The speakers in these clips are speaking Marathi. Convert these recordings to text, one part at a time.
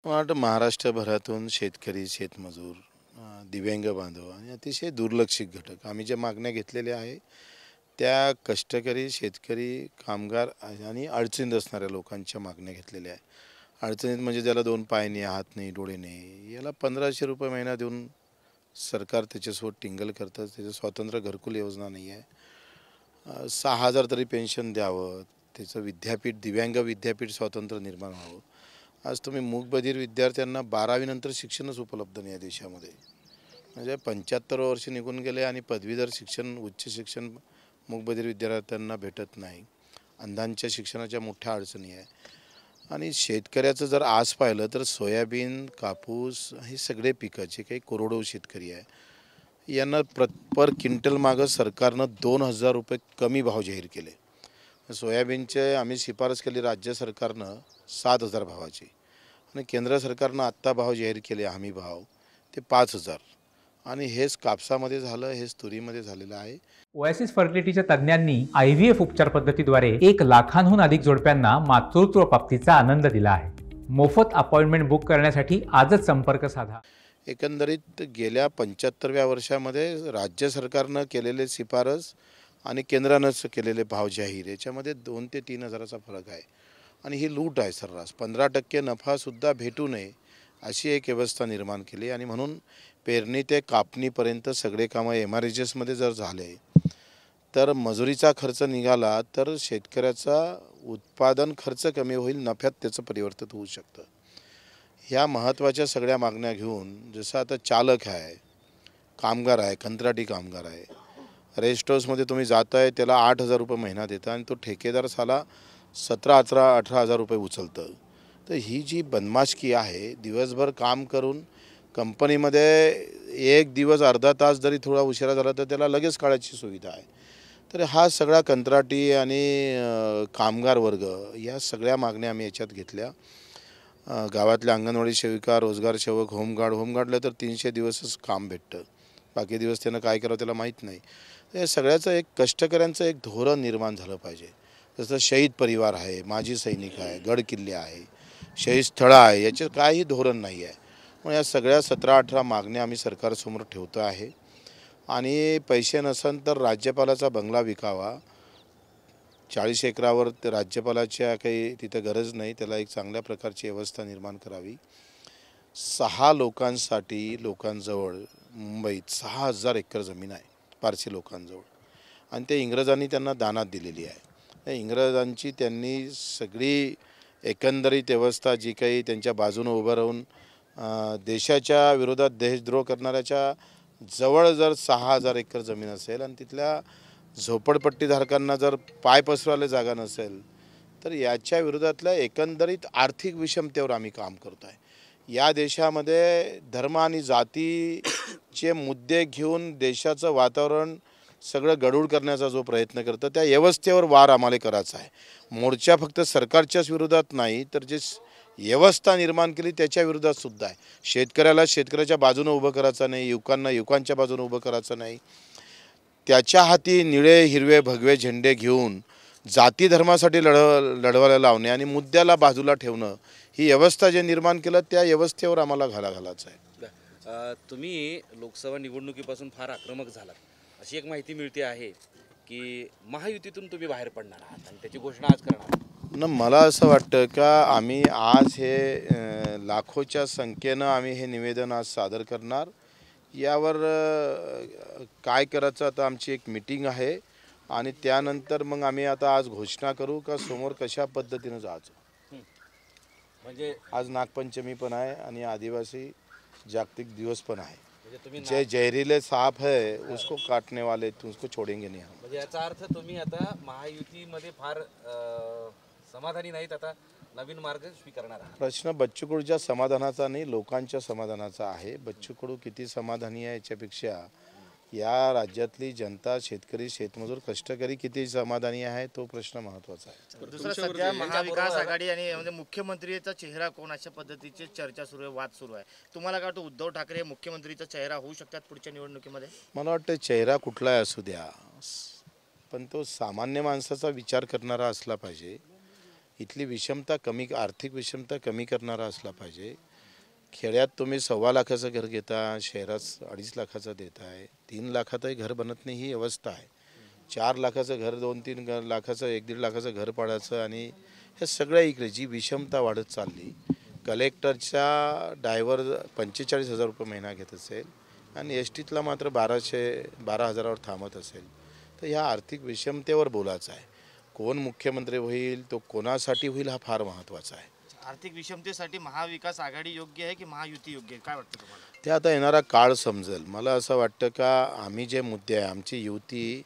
मला वाटतं महाराष्ट्रभरातून शेतकरी, शेतमजूर, दिव्यांग बांधव आणि अतिशय दुर्लक्षित घटक आम्ही ज्या मागण्या घेतलेल्या आहे, त्या कष्टकरी, शेतकरी, कामगार आणि अडचणीत असणाऱ्या लोकांच्या मागण्या घेतलेल्या आहे. अडचणीत म्हणजे ज्याला 2 पाय नाही, हात नाही, डोळे नाही, याला ₹1500 महिना देऊन सरकार त्याच्यासोबत टिंगल करतं. त्याचं स्वतंत्र घरकुल योजना नाही आहे. 6,000 तरी पेन्शन द्यावं. त्याचं विद्यापीठ, दिव्यांग विद्यापीठ स्वतंत्र निर्माण व्हावं. आज तुम्ही मूकबधीर विद्यार्थ्यांना 12वी नंतर शिक्षणच उपलब्ध नाही आहे देशामध्ये. म्हणजे 75 वर्ष निघून गेले आणि पदवीधर शिक्षण, उच्च शिक्षण मूकबधीर विद्यार्थ्यांना भेटत नाही. अंधांच्या शिक्षणाच्या मोठ्या अडचणी आहे. आणि शेतकऱ्याचं जर आज पाहिलं तर सोयाबीन, कापूस हे सगळे पिकं जे काही करोडो शेतकरी आहे, यांना पर क्विंटल मागं सरकारनं ₹2000 कमी भाव जाहीर केले. सोयाबीनचे आम्ही शिफारस केली राज्य सरकारनं 7,000 भावाची आणि केंद्र सरकारनं आत्ता भाव जाहीर केले हमी भाव ते 5,000 आणि हेच कापसामध्ये झालं, हेच तुरीमध्ये झालेलं आहे. ओएसिस फर्टिलिटीच्या तज्ज्ञांनी IVF उपचार पद्धतीद्वारे 1,00,000हून अधिक जोडप्यांना मातृत्व प्राप्तीचा आनंद दिला आहे. मोफत अपॉइंटमेंट बुक करण्यासाठी आजच संपर्क साधा. एकंदरीत गेल्या 75व्या वर्षामध्ये राज्य सरकारनं केलेले शिफारस आणि केंद्रानं केलेले भाव जाहीर याच्यामध्ये 2 ते 3 हजाराचा फरक आहे आणि ही लूट आहे सर्रास. 15% नफासुद्धा भेटू नये अशी एक व्यवस्था निर्माण केली आणि म्हणून पेरणी ते कापणीपर्यंत सगळे कामं MRHSमध्ये जर झाले तर मजुरीचा खर्च निघाला तर शेतकऱ्याचा उत्पादन खर्च कमी होईल, नफ्यात त्याचं परिवर्तन होऊ शकतं. ह्या महत्त्वाच्या सगळ्या मागण्या घेऊन जसं आता चालक आहे, कामगार आहे, कंत्राटी कामगार आहे, रेस्ट हाऊसमध्ये तुम्ही जाताय त्याला ₹8,000 महिना देता आणि तो ठेकेदार साला 17, 18, ₹18,000 उचलतं. तर ही जी बदमाशकी आहे, दिवसभर काम करून कंपनीमध्ये एक दिवस अर्धा तास जरी थोडा उशिरा झाला तर त्याला लगेच काढायची सुविधा आहे. तर हा सगळा कंत्राटी आणि कामगार वर्ग या सगळ्या मागण्या आम्ही याच्यात घेतल्या. गावातल्या अंगणवाडी सेविका, रोजगार सेवक, होमगार्डला तर 300 दिवसच काम भेटतं. बाकी दिवस त्यानं काय करावं त्याला माहीत नाही. तर या सगळ्याचं एक कष्टकऱ्यांचं एक धोरण निर्माण झालं पाहिजे. जसं शहीद परिवार आहे, माजी सैनिक आहे, गडकिल्ले आहे, शहीद स्थळं आहे, याचे काहीही धोरण नाही आहे. मग या सगळ्या 17-18 मागण्या आम्ही सरकारसमोर ठेवतो आहे आणि पैसे नसेल तर राज्यपालाचा बंगला विकावा. 40 एकरावर ते राज्यपालाच्या काही तिथं गरज नाही, त्याला एक चांगल्या प्रकारची व्यवस्था निर्माण करावी. 6 लोकांजवळ मुंबईत 6,000 एकर जमीन आहे पारसी लोकांजवळ आणि ते इंग्रजांनी त्यांना दानात दिलेली आहे. त्या इंग्रजांची त्यांनी सगळी एकंदरीत व्यवस्था जी काही त्यांच्या बाजूनं उभं राहून देशाच्या विरोधात देशद्रोह करणाऱ्याच्या जवळ जर 6,000 एकर जमीन असेल आणि तिथल्या झोपडपट्टीधारकांना जर पाय पसरवायला जागा नसेल तर याच्या विरोधातल्या एकंदरीत आर्थिक विषमतेवर आम्ही काम करतो आहे. या देशामध्ये धर्म आणि जातीचे मुद्दे घेऊन देशाचं वातावरण सगळं गडूळ करण्याचा जो प्रयत्न करतं त्या व्यवस्थेवर वार आम्हाला करायचा आहे. मोर्चा फक्त सरकारच्याच विरोधात नाही तर जे व्यवस्था निर्माण केली त्याच्या विरोधात सुद्धा आहे. शेतकऱ्याला शेतकऱ्याच्या बाजूनं उभं करायचं नाही, युवकांना युवकांच्या बाजूनं उभं करायचं नाही. त्याच्या हाती निळे हिरवे भगवे झेंडे घेऊन जाती धर्मासाठी लढवायला लावणे आणि मुद्द्याला बाजूला ठेवणं ही व्यवस्था जे निर्माण केलं त्या व्यवस्थेवर आम्हाला घालायचं आहे. तुम्ही लोकसभा निवडणुकीपासून फार आक्रमक झालात अशी एक माहिती मिळते आहे की महायुतीतून तुम्ही बाहेर पडणार आहात आणि त्याची घोषणा आज करणार आहात. मला असं वाटतं का आम्ही आज हे लाखोच्या संख्येनं आम्ही हे निवेदन आज सादर करणार. यावर काय करायचं आता आमची एक मीटिंग आहे आणि त्यानंतर मग आम्ही आता आज घोषणा करू का समोर कशा पद्धतीनं जायचं. म्हणजे आज नागपंचमी पण आहे आणि आदिवासी जागतिक दिवस पण आहे. तुम्ही जे जहरीले सांप है उसको काटने वाले उसको छोड़ेंगे नहीं हम. म्हणजे याचा अर्थ तुम्ही आता महायुतीमध्ये फार समाधानी नाहीत, आता नवीन मार्ग स्वीकारणार आहात. प्रश्न बच्चू कडूच्या समाधानाचा नाही, लोकांच्या समाधानाचा आहे. बच्चू कडू किती समाधानी आहे याच्यापेक्षा या राज्यातली जनता, शेतकरी, शेतमजूर, कष्टकरी किती समाधानी आहे तो प्रश्न महत्त्वाचा आहे. दुसरा सध्या महाविकास आघाडी आणि म्हणजे मुख्यमंत्रीचा चेहरा कोण अशा पद्धतीची चर्चा सुरू आहे, वाद सुरू आहे. तुम्हाला काय वाटतं उद्धव ठाकरे मुख्यमंत्रीचा चेहरा होऊ शकतात पुढच्या निवडणुकीमध्ये? मला वाटतं चेहरा कुठलाही असू द्या पण तो सामान्य माणसाचा विचार करणारा असला पाहिजे. इथली विषमता कमी, आर्थिक विषमता कमी करणारा असला पाहिजे. खेड्यात तुम्ही 1.25 लाखाचं घर घेता, शहरात 2.5 लाखाचं देताय, 3 लाखातही घर बनत नाही ही अवस्था आहे. 4 लाखाचं घर 2-3 लाखाचं 1-1.5 लाखाचं घर पाडायचं आणि हे सगळ्या इकडे जी विषमता वाढत चालली. कलेक्टरच्या ड्रायव्हर 45,000 रुपये महिना घेत असेल आणि एस टीतला मात्र 12,000वर थांबत असेल, तर ह्या आर्थिक विषमतेवर बोलायचं आहे. कोण मुख्यमंत्री होईल, तो कोणासाठी होईल हा फार महत्त्वाचा आहे. आर्थिक विषमतेसाठी महाविकास आघाडी योग्य आहे की महायुती योग्य आहे, काय वाटतं तुम्हाला? ते आता येणारा काळ समजेल. मला असं वाटतं का आम्ही जे मुद्दे आहे, आमची युती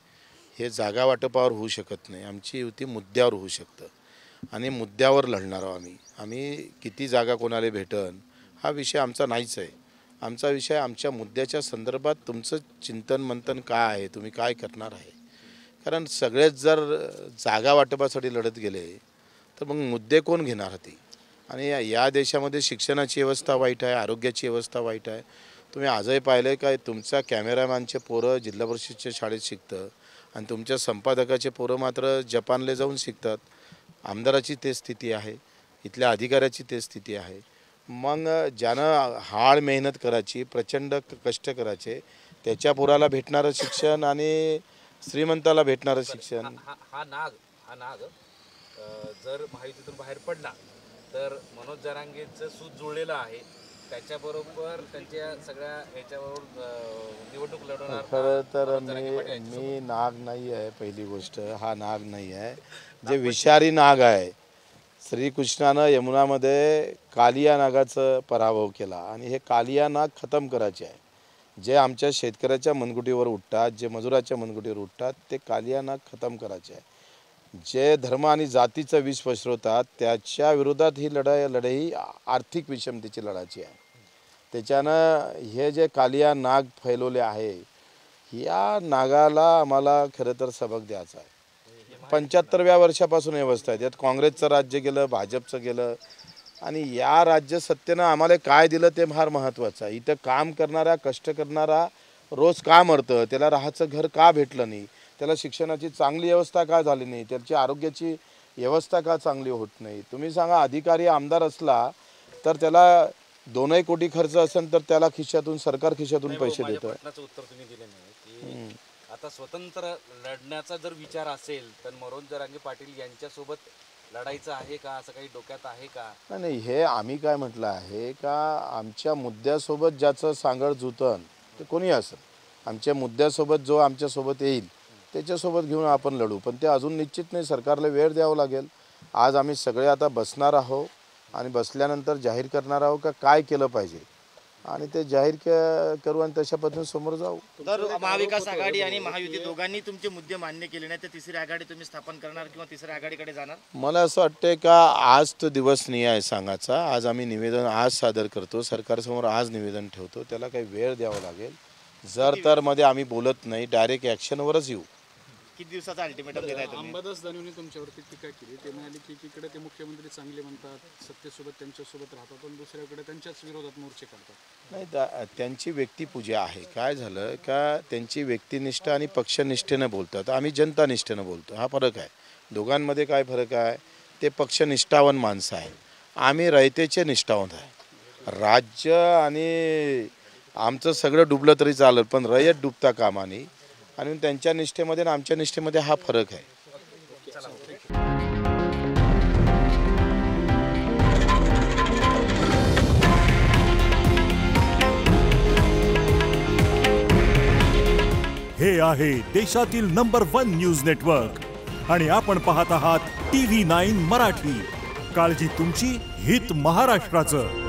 हे जागा वाटपावर होऊ शकत नाही. आमची युती मुद्द्यावर होऊ शकतं आणि मुद्द्यावर लढणार आहोत आम्ही किती जागा कोणाला भेटन हा विषय आमचा नाहीच आहे. आमचा विषय आमच्या मुद्द्याच्या संदर्भात तुमचं चिंतन मंथन काय आहे, तुम्ही काय करणार आहे. कारण सगळेच जर जागा वाटपासाठी लढत गेले तर मग मुद्दे कोण घेणार होते. आणि या देशामध्ये शिक्षणाची व्यवस्था वाईट आहे, आरोग्याची व्यवस्था वाईट आहे. तुम्ही आजही पाहिलं काय, तुमच्या कॅमेरामॅनचे पोरं जिल्हा परिषदच्या शाळेत शिकतं आणि तुमच्या संपादकाचे पोरं मात्र जपानला जाऊन शिकतात. आमदाराची तेच स्थिती आहे, इथल्या अधिकाऱ्याची तेच स्थिती आहे. मग ज्यानं हाड मेहनत करायची, प्रचंड कष्ट करायचे, त्याच्या पोराला भेटणारं शिक्षण आणि श्रीमंताला भेटणारं शिक्षण. हा नाग जर महायुतीतून बाहेर पडला तर मनोज जरांगेचं सूत जुळलेलं आहे, त्याच्याबरोबर त्यांच्या सगळ्या ह्याच्याबरोबर निवडणूक लढवणार. खरं तर मी नाग नाही आहे. पहिली गोष्ट, हा नाग नाही आहे, जे विषारी नाग आहे. श्रीकृष्णानं यमुनामध्ये कालिया नागाचा पराभव केला आणि हे कालिया नाग खतम करायचे आहे. जे आमच्या शेतकऱ्याच्या मनगुटीवर उठतात, जे मजुराच्या मनगुटीवर उठतात, ते कालिया नाग खतम करायचे आहे. जे धर्म आणि जातीचं विष पसरवतात त्याच्या विरोधात ही लढाई आर्थिक विषमतेची लढायची आहे. त्याच्यानं हे जे कालिया नाग फैलवले आहे, या नागाला आम्हाला खरं तर सबक द्यायचा आहे. 75व्या वर्षापासून व्यवस्था आहे. त्यात काँग्रेसचं राज्य गेलं, भाजपचं गेलं आणि या राज्य सत्तेनं आम्हाला काय दिलं ते फार महत्त्वाचं आहे. इथं काम करणारा, कष्ट करणारा रोज का मरतं, त्याला राहायचं घर का भेटलं नाही, त्याला शिक्षणाची चांगली व्यवस्था का झाली नाही, त्याची आरोग्याची व्यवस्था का चांगली होत नाही. तुम्ही सांगा, अधिकारी आमदार असला तर त्याला 2 कोटी खर्च असेल तर त्याला खिशातून, सरकार खिशातून पैसे देतं. उत्तर तुम्ही दिले नाही की आता स्वतंत्र लढण्याचा जर विचार असेल तर मनोज जरांगे पाटील यांच्यासोबत लढायचं आहे का, असं काही डोक्यात आहे का? नाही, हे आम्ही काय म्हटलं आहे का आमच्या मुद्द्यासोबत ज्याचं सांगड जुतन ते कोणी असेल, आमच्या मुद्द्यासोबत जो आमच्यासोबत येईल त्याच्यासोबत घेऊन आपण लढू. पण ते अजून निश्चित नाही, सरकारला वेळ द्यावा लागेल. आज आम्ही सगळे आता बसणार आहोत आणि बसल्यानंतर जाहीर करणार आहोत का काय केलं पाहिजे आणि ते जाहीर करू आणि तशा पद्धतीने समोर जाऊ. तर महाविकास आघाडी आणि महायुती दोघांनी तुमचे मुद्दे मान्य केले नाही तर तिसरी आघाडी तुम्ही स्थापन करणार किंवा तिसऱ्या आघाडीकडे जाणार? मला असं वाटतं का आज तो दिवस नाही आहे सांगायचा. आज आम्ही निवेदन आज सादर करतो, सरकारसमोर आज निवेदन ठेवतो. त्याला काही वेळ द्यावा लागेल. जर तर मध्ये आम्ही बोलत नाही, डायरेक्ट ॲक्शनवरच येऊ. किती दिवसाचा अल्टिमेटम देताय तुम्ही? अंबादास दानवेंनी तुमच्यावरती टीका केली. ते म्हणाले की एकीकडे ते मुख्यमंत्री चांगले म्हणतात, सत्तेसोबत त्यांच्यासोबत राहतात, पण दुसऱ्याकडे त्यांच्याच विरोधात मोर्चे काढतात. नाही, त्यांची व्यक्तिपूजा आहे. काय झालं का त्यांची व्यक्तिनिष्ठा आणि पक्षनिष्ठेनं बोलतात, आम्ही जनतानिष्ठेनं बोलतो. हा फरक आहे. दोघांमध्ये काय फरक आहे, ते पक्षनिष्ठावान माणसं आहे, आम्ही रयतेचे निष्ठावंत आहे. राज्य आणि आमचं सगळं डुबलं तरी चालेल, पण रयत डुबता कामा नये. आणि त्यांच्या निष्ठेमध्ये आणि आमच्या निष्ठेमध्ये हा फरक आहे. हे आहे देशातील नंबर 1 न्यूज नेटवर्क आणि आपण पाहत आहात TV9 मराठी. काळजी तुमची, हित महाराष्ट्राचं.